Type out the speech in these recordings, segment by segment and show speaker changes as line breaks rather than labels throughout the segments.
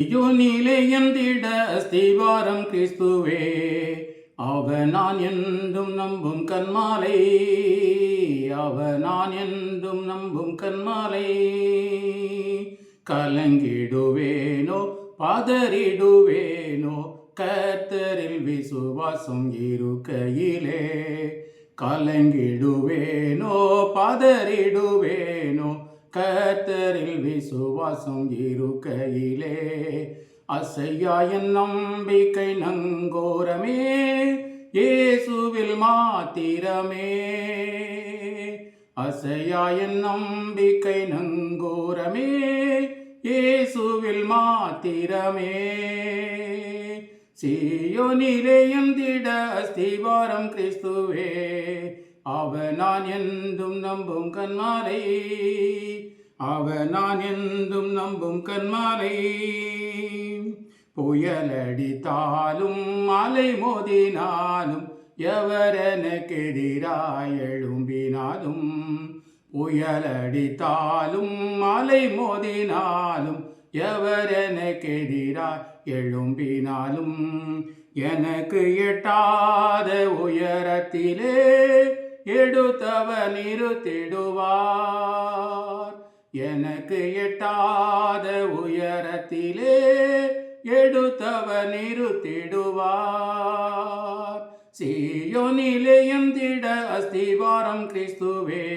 யோனிலே எந்திட அஸ்திவாரம் கிறிஸ்துவே, அவர் நான் என்றும் நம்பும் கன்மாலை, அவர் நான் என்றும் நம்பும் கன்மாலை. கலங்கிடுவேனோ பதறிடுவேனோ கர்த்தரில் விசுவாசம் இருக்கையிலே, கலங்கிடுவேனோ பதறிடுவேனோ கர்த்தரில் விசுவாசம் இருக்கையிலே. அசையா என் நம்பிக்கை நங்கோரமே, இயேசுவில் மாத்திரமே. அசையா என் நம்பிக்கை நங்கோரமே, இயேசுவில் மாத்திரமே. சீயோனிலே எந்திட அஸ்திவாரம் கிறிஸ்துவே, அவர் நான் என்றும் நம்பும் கன்மாலை, அவர் நான் என்றும் நம்பும் கன்மாலை. புயலடித்தாலும் மலை மோதினாலும் எவர் எனக்கு எதிராய் எழும்பினாலும், புயலடித்தாலும் மலை மோதினாலும் எவர் எனக்கு எதிராய் எழும்பினாலும், எனக்கு எட்டாத உயரத்திலே எடுத்தவர் நிறுத்திடுவார். எனக்கு எட்டாத உயரத்திலே எடுத்தவர் நிறுத்திடுவார். சீயோனிலே எந்திட அஸ்திவாரம் கிறிஸ்துவே,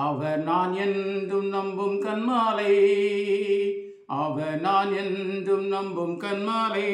அவர் நான் என்றும் நம்பும் கன்மாலை, அவர் நான் என்றும் நம்பும் கன்மாலை.